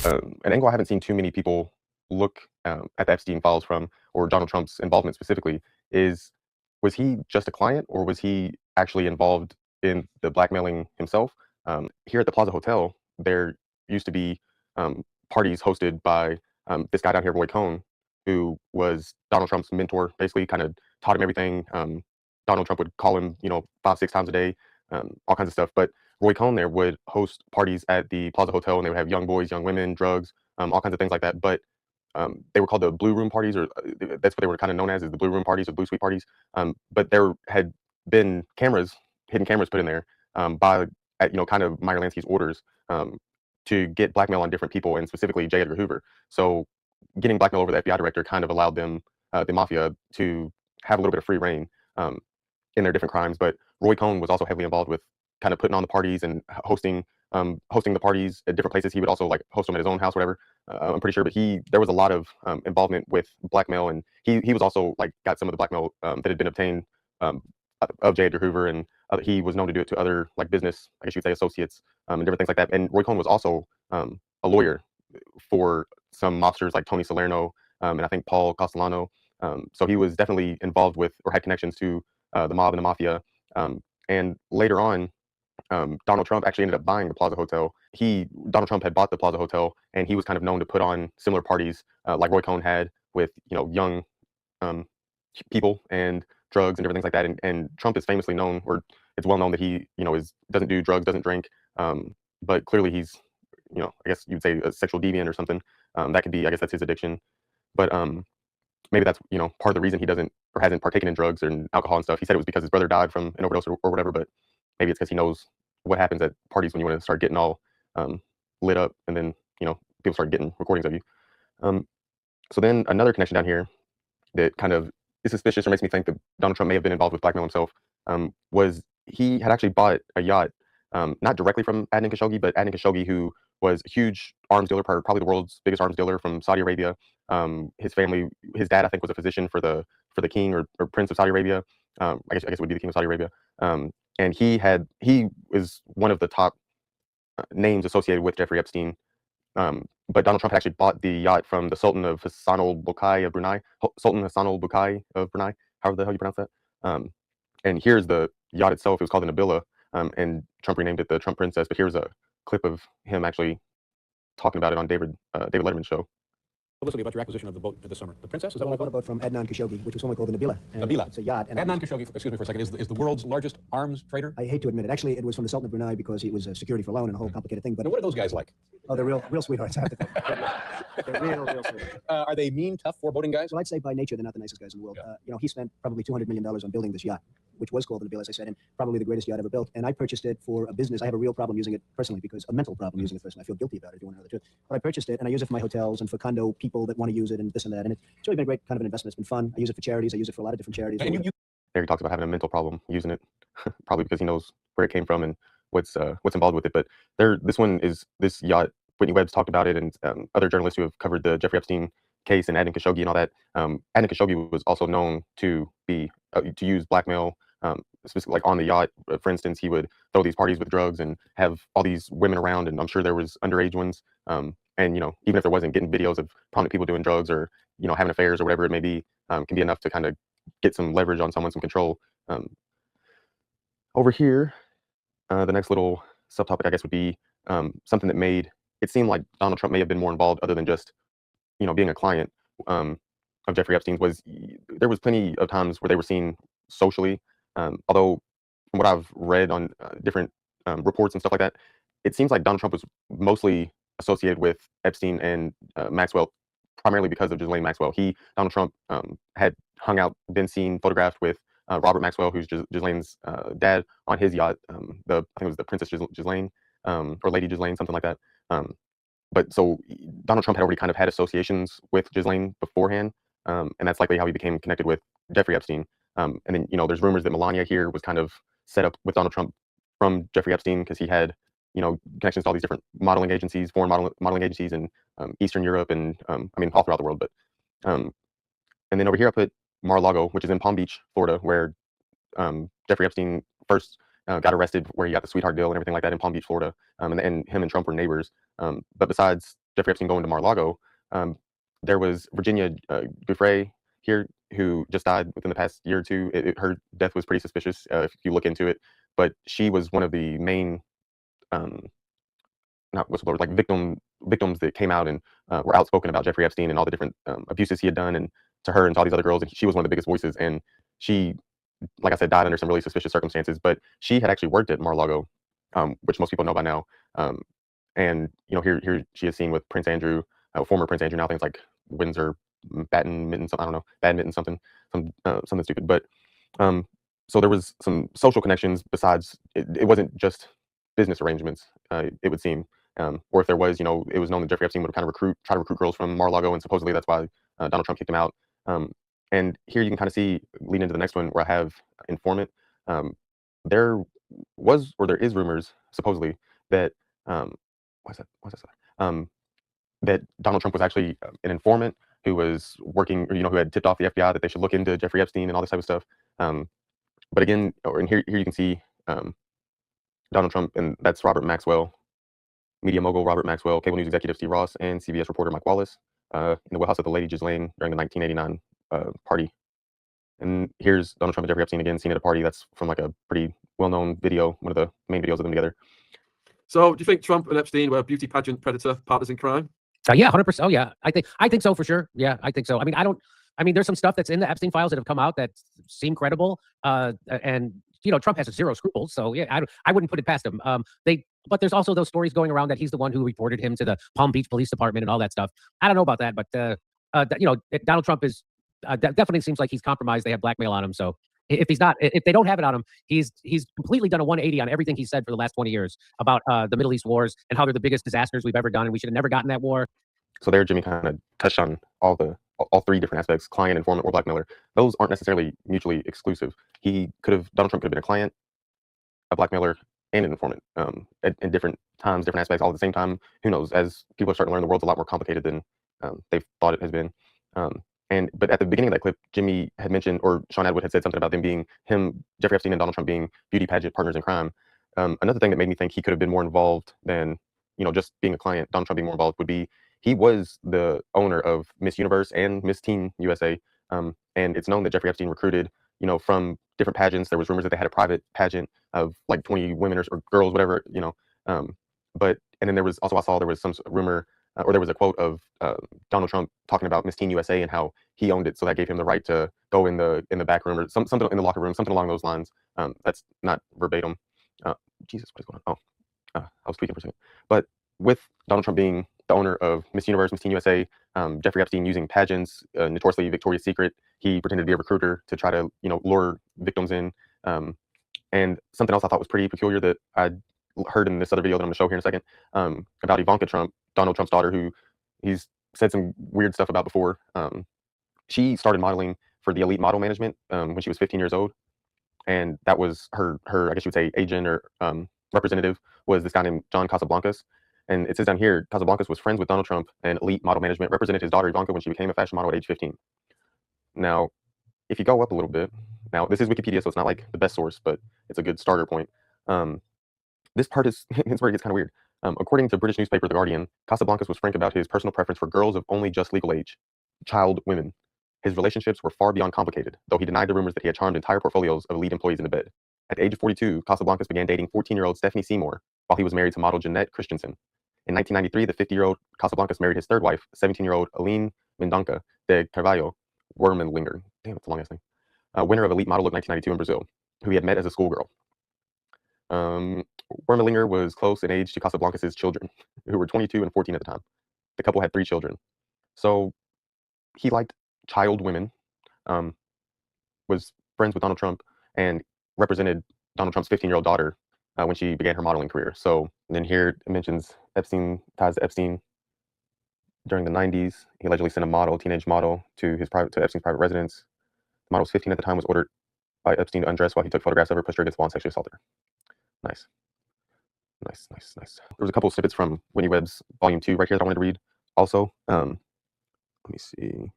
an angle I haven't seen too many people look at the Epstein Files from, or Donald Trump's involvement specifically, is was he just a client or was he actually involved in the blackmailing himself? Here at the Plaza Hotel, there used to be parties hosted by this guy down here, Roy Cohn, who was Donald Trump's mentor, basically kind of taught him everything. Donald Trump would call him, 5, 6 times a day, all kinds of stuff. But Roy Cohn there would host parties at the Plaza Hotel, and they would have young boys, young women, drugs, all kinds of things like that. But they were called the Blue Room parties, or that's what they were kind of known as the Blue Room parties or Blue Suite parties. But there had been cameras, hidden cameras put in there by, kind of Meyer Lansky's orders to get blackmail on different people, and specifically J. Edgar Hoover. So getting blackmail over the FBI director kind of allowed them, the mafia, to have a little bit of free reign in their different crimes. But Roy Cohn was also heavily involved with kind of putting on the parties and hosting the parties at different places. He would also like host them at his own house, whatever. I'm pretty sure, but there was a lot of involvement with blackmail, and he was also like got some of the blackmail that had been obtained of J. Edgar Hoover, and he was known to do it to other like business, I guess you'd say, associates and different things like that. And Roy Cohn was also a lawyer for some mobsters like Tony Salerno and I think Paul Castellano. So he was definitely involved with or had connections to the mob and the mafia. And later on, Donald Trump actually ended up buying the Plaza Hotel. Donald Trump had bought the Plaza Hotel, and he was kind of known to put on similar parties like Roy Cohn had with young um, people and drugs and different things like that. And Trump is famously known, or it's well known that he doesn't do drugs, doesn't drink, but clearly he's I guess you'd say a sexual deviant or something. That could be, I guess that's his addiction. But maybe that's part of the reason he doesn't or hasn't partaken in drugs and alcohol and stuff. He said it was because his brother died from an overdose or whatever, but maybe it's because he knows what happens at parties when you want to start getting all lit up, and then people start getting recordings of you. So then another connection down here that kind of is suspicious or makes me think that Donald Trump may have been involved with blackmail himself was he had actually bought a yacht, not directly from Adnan Khashoggi, but Adnan Khashoggi, who was a huge arms dealer, probably the world's biggest arms dealer from Saudi Arabia. His family, his dad, I think, was a physician for the king or prince of Saudi Arabia. I guess it would be the king of Saudi Arabia. And he was one of the top names associated with Jeffrey Epstein. But Donald Trump had actually bought the yacht from the Sultan of Hassan al-Bolkiah of Brunei, Sultan Hassan al-Bolkiah of Brunei, however the hell you pronounce that. And here's the yacht itself. It was called the Nabila, and Trump renamed it the Trump Princess. But here's a clip of him actually talking about it on David Letterman's show. Publicity about your acquisition of the boat this summer. The Princess, is that I what I bought a boat from Adnan Khashoggi, which was formerly called the Nabila. Nabila. It's a yacht. And Adnan Khashoggi, excuse me for a second, is the world's largest arms trader? I hate to admit it. Actually, it was from the Sultan of Brunei because he was security for loan and a whole complicated thing. But Now, what are those guys like? oh, they're real sweethearts. I have to think. They're real sweethearts. Are they mean, tough, foreboding guys? Well, I'd say by nature they're not the nicest guys in the world. He spent probably $200 million on building this yacht, which was called the Nabila, as I said, and probably the greatest yacht ever built. And I purchased it for a business. I have a real problem using it personally, because a mental problem using it personally. I feel guilty about it, if you want to know the truth. But I purchased it, and I use it for my hotels and for condo people that want to use it and this and that. And it's really been a great kind of an investment. It's been fun. I use it for charities. I use it for a lot of different charities. And There he talks about having a mental problem using it, probably because he knows where it came from and what's involved with it. But this yacht. Whitney Webb's talked about it, and other journalists who have covered the Jeffrey Epstein case and Adnan Khashoggi and all that. Adnan Khashoggi was also known to use blackmail, specifically like on the yacht. For instance, he would throw these parties with drugs and have all these women around, and I'm sure there was underage ones. And even if there wasn't, getting videos of prominent people doing drugs or having affairs or whatever it may be, can be enough to kind of get some leverage on someone, some control. Over here, the next little subtopic, I guess, would be something that made it seemed like Donald Trump may have been more involved, other than just, being a client of Jeffrey Epstein's. There was plenty of times where they were seen socially. Although, from what I've read on different reports and stuff like that, it seems like Donald Trump was mostly associated with Epstein and Maxwell, primarily because of Ghislaine Maxwell. Donald Trump, had been seen photographed with Robert Maxwell, who's Ghislaine's dad, on his yacht. I think it was the Princess Ghislaine, or Lady Ghislaine, something like that. But so Donald Trump had already kind of had associations with Ghislaine beforehand, and that's likely how he became connected with Jeffrey Epstein. And then there's rumors that Melania here was kind of set up with Donald Trump from Jeffrey Epstein, because he had connections to all these different modeling agencies, foreign modeling agencies in Eastern Europe, and all throughout the world. But and then over here I put Mar-a-Lago, which is in Palm Beach, Florida, where Jeffrey Epstein first got arrested, where he got the sweetheart deal and everything like that in Palm Beach, Florida. And him and Trump were neighbors. But besides Jeffrey Epstein going to Mar-a-Lago, there was Virginia Giuffre here who just died within the past year or two. Her death was pretty suspicious if you look into it, but she was one of the main um, not whistleblowers, like victims that came out and were outspoken about Jeffrey Epstein and all the different abuses he had done, and to her and to all these other girls. And she was one of the biggest voices. And she, like I said, died under some really suspicious circumstances. But she had actually worked at Mar-a-Lago, which most people know by now. And here she is seen with Prince Andrew, former Prince Andrew. Now things like Windsor, Badminton, I don't know, badminton, something stupid. But so there was some social connections besides. It wasn't just business arrangements. It would seem. Or if there was, it was known that Jeffrey Epstein would kind of try to recruit girls from Mar-a-Lago, and supposedly that's why Donald Trump kicked him out. And here you can kind of see, leading into the next one, where I have informant. There was, or there is, rumors supposedly that what's that? That Donald Trump was actually an informant who was working, or, who had tipped off the FBI that they should look into Jeffrey Epstein and all this type of stuff. But again, and here you can see Donald Trump, and that's Robert Maxwell. Media mogul Robert Maxwell, cable news executive Steve Ross, and CBS reporter Mike Wallace in the White House of the Lady Ghislaine during the 1989 party. And here's Donald Trump and Jeffrey Epstein again seen at a party. That's from like a pretty well-known video, one of the main videos of them together. So do you think Trump and Epstein were beauty pageant predator partners in crime? Yeah, 100%. Oh, yeah. I think so for sure. Yeah, I think so. I mean, there's some stuff that's in the Epstein files that have come out that seem credible. And Trump has zero scruples. So yeah, I wouldn't put it past him. But there's also those stories going around that he's the one who reported him to the Palm Beach Police Department and all that stuff. I don't know about that, but Donald Trump is definitely seems like he's compromised. They have blackmail on him. So if they don't have it on him, he's completely done a 180 on everything he said for the last 20 years about the Middle East wars and how they're the biggest disasters we've ever done, and we should have never gotten that war. So there, Jimmy kind of touched on all three different aspects: client, informant, or blackmailer. Those aren't necessarily mutually exclusive. Donald Trump could have been a client, a blackmailer, and an informant at different times, different aspects, all at the same time. Who knows? As people are starting to learn, the world's a lot more complicated than they've thought it has been. But at the beginning of that clip, Jimmy had mentioned, or Sean Atwood had said something about Jeffrey Epstein and Donald Trump being beauty pageant partners in crime. Another thing that made me think he could have been more involved than just being a client, Donald Trump being more involved, would be he was the owner of Miss Universe and Miss Teen USA. And it's known that Jeffrey Epstein recruited, from different pageants. There was rumors that they had a private pageant of like 20 women or girls, whatever, and then there was also, I saw there was some rumor, or there was a quote of Donald Trump talking about Miss Teen USA and how he owned it, so that gave him the right to go in the back room or something in the locker room, something along those lines. That's not verbatim. Jesus, what is going on? I was tweaking for a second. But with Donald Trump being the owner of Miss Universe, Miss Teen USA, Jeffrey Epstein using pageants, notoriously Victoria's Secret, he pretended to be a recruiter to try to lure victims in. And something else I thought was pretty peculiar that I heard in this other video that I'm going to show here in a second, about Ivanka Trump, Donald Trump's daughter, who he's said some weird stuff about before. She started modeling for the Elite Model Management when she was 15 years old, and that was her I guess you would say agent or representative was this guy named John Casablancas. And it says down here, Casablancas was friends with Donald Trump, and Elite Model Management represented his daughter Ivanka when she became a fashion model at age 15. Now, if you go up a little bit, now this is Wikipedia, so it's not like the best source, but it's a good starter point. This part is it's where it gets kind of weird. According to British newspaper The Guardian, Casablancas was frank about his personal preference for girls of only just legal age, child women. His relationships were far beyond complicated, though he denied the rumors that he had charmed entire portfolios of elite employees into bed. At the age of 42, Casablancas began dating 14-year-old Stephanie Seymour while he was married to model Jeanette Christensen. In 1993, the 50-year-old Casablancas married his third wife, 17-year-old Aline Mendonca de Carvalho Wermelinger. Damn, it's a long-ass name. Winner of Elite Model of 1992 in Brazil, who he had met as a schoolgirl. Wermelinger was close in age to Casablancas' children, who were 22 and 14 at the time. The couple had 3 children. So he liked child women, was friends with Donald Trump, and represented Donald Trump's 15-year-old daughter when she began her modeling career. So then here it mentions Epstein, ties to Epstein. During the 90s, he allegedly sent a teenage model, to Epstein's private residence. The model was 15 at the time, was ordered by Epstein to undress while he took photographs of her, pushed her against the wall, and sexually assaulted her. Nice. There was a couple of snippets from Whitney Webb's Volume 2 right here that I wanted to read. Also, let me see.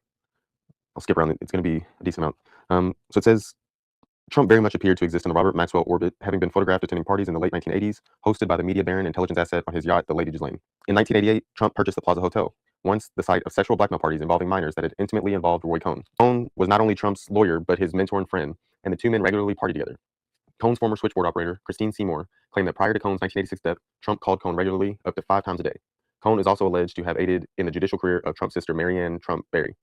I'll skip around. It's going to be a decent amount. So it says, Trump very much appeared to exist in the Robert Maxwell orbit, having been photographed attending parties in the late 1980s, hosted by the media baron intelligence asset on his yacht, the Lady Ghislaine. In 1988, Trump purchased the Plaza Hotel, once the site of sexual blackmail parties involving minors that had intimately involved Roy Cohn. Cohn was not only Trump's lawyer, but his mentor and friend, and the two men regularly partied together. Cohn's former switchboard operator, Christine Seymour, claimed that prior to Cohn's 1986 death, Trump called Cohn regularly, up to 5 times a day. Cohn is also alleged to have aided in the judicial career of Trump's sister, Marianne Trump Barry.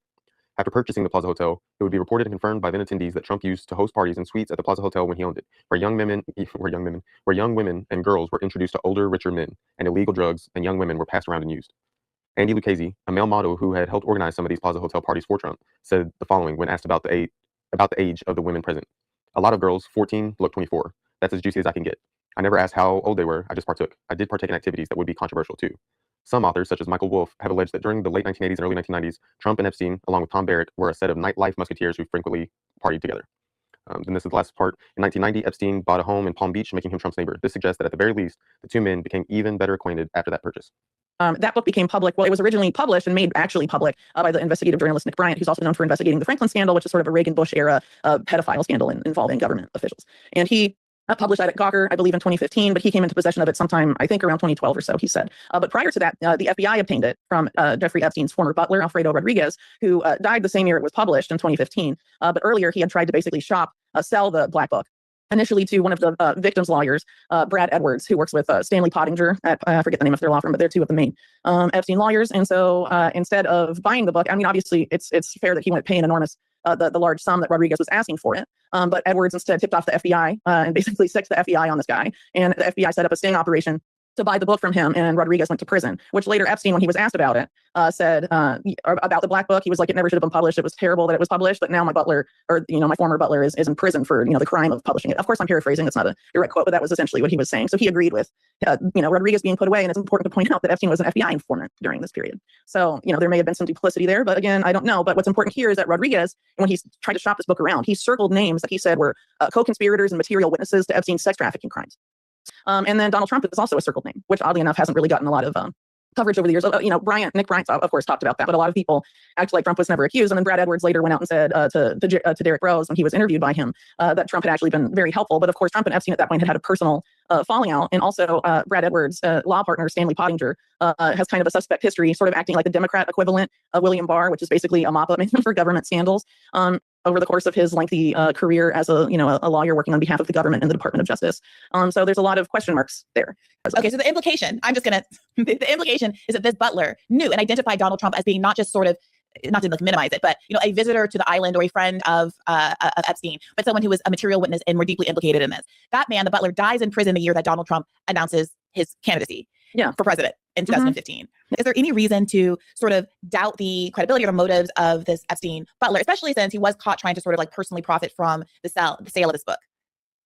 After purchasing the Plaza Hotel, it would be reported and confirmed by then attendees that Trump used to host parties and suites at the Plaza Hotel when he owned it, where young women and girls were introduced to older, richer men, and illegal drugs and young women were passed around and used. Andy Lucchese, a male model who had helped organize some of these Plaza Hotel parties for Trump, said the following when asked about the age of the women present. "A lot of girls, 14, look 24. That's as juicy as I can get. I never asked how old they were, I just partook. I did partake in activities that would be controversial too." Some authors, such as Michael Wolff, have alleged that during the late 1980s and early 1990s, Trump and Epstein, along with Tom Barrack, were a set of nightlife musketeers who frequently partied together. Then this is the last part. In 1990, Epstein bought a home in Palm Beach, making him Trump's neighbor. This suggests that at the very least, the two men became even better acquainted after that purchase. That book became public. Well, it was originally published and made actually public by the investigative journalist Nick Bryant, who's also known for investigating the Franklin scandal, which is sort of a Reagan-Bush era pedophile scandal involving government officials. And he published that at Gawker, I believe, in 2015, but he came into possession of it sometime, I think, around 2012 or so, he said. But prior to that, the FBI obtained it from Jeffrey Epstein's former butler, Alfredo Rodriguez, who died the same year it was published in 2015. But earlier, he had tried to basically sell the Black Book, initially to one of the victims' lawyers, Brad Edwards, who works with Stanley Pottinger at, I forget the name of their law firm, but they're two of the main Epstein lawyers. And so instead of buying the book, I mean, obviously, it's fair that he wouldn't pay an enormous the large sum that Rodriguez was asking for it. But Edwards instead tipped off the FBI and basically sexed the FBI on this guy. And the FBI set up a sting operation to buy the book from him, and Rodriguez went to prison, which later Epstein, when he was asked about it, said about the Black Book, he was like, it never should have been published. It was terrible that it was published, but now my butler, or, my former butler is in prison for, the crime of publishing it. Of course, I'm paraphrasing. That's not a direct quote, but that was essentially what he was saying. So he agreed with, Rodriguez being put away. And it's important to point out that Epstein was an FBI informant during this period. So, there may have been some duplicity there, but again, I don't know. But what's important here is that Rodriguez, when he tried to shop this book around, he circled names that he said were co-conspirators and material witnesses to Epstein's sex trafficking crimes. And then Donald Trump is also a circled name, which oddly enough hasn't really gotten a lot of coverage over the years. Nick Bryant, of course, talked about that, but a lot of people act like Trump was never accused. And then Brad Edwards later went out and said to Derek Rose, when he was interviewed by him, that Trump had actually been very helpful. But of course, Trump and Epstein at that point had a personal falling out. And also Brad Edwards' law partner, Stanley Pottinger, has kind of a suspect history, sort of acting like the Democrat equivalent of William Barr, which is basically a mop-up for government scandals. Over the course of his lengthy career as a lawyer working on behalf of the government in the Department of Justice. So there's a lot of question marks there. Okay, so the implication, the implication is that this butler knew and identified Donald Trump as being not just sort of, not to minimize it, but a visitor to the island or a friend of Epstein, but someone who was a material witness and more deeply implicated in this. That man, the butler, dies in prison the year that Donald Trump announces his candidacy for president in 2015. Is there any reason to sort of doubt the credibility or the motives of this Epstein butler, especially since he was caught trying to sort of like personally profit from the sale of this book?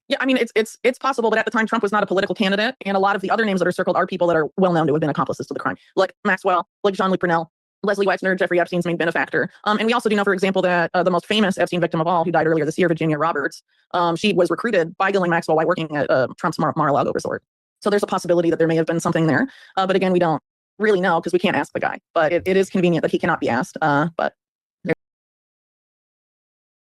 Yeah, I mean, it's possible, but at the time, Trump was not a political candidate, and a lot of the other names that are circled are people that are well known to have been accomplices to the crime, like Maxwell, like Jean-Luc Brunel, Leslie Wexner, Jeffrey Epstein's main benefactor. And we also do know, for example, that the most famous Epstein victim of all, who died earlier this year, Virginia Roberts, she was recruited by Ghislaine Maxwell while working at Trump's Mar-a-Lago resort. So there's a possibility that there may have been something there. But again, we don't really know because we can't ask the guy. But it is convenient that he cannot be asked. But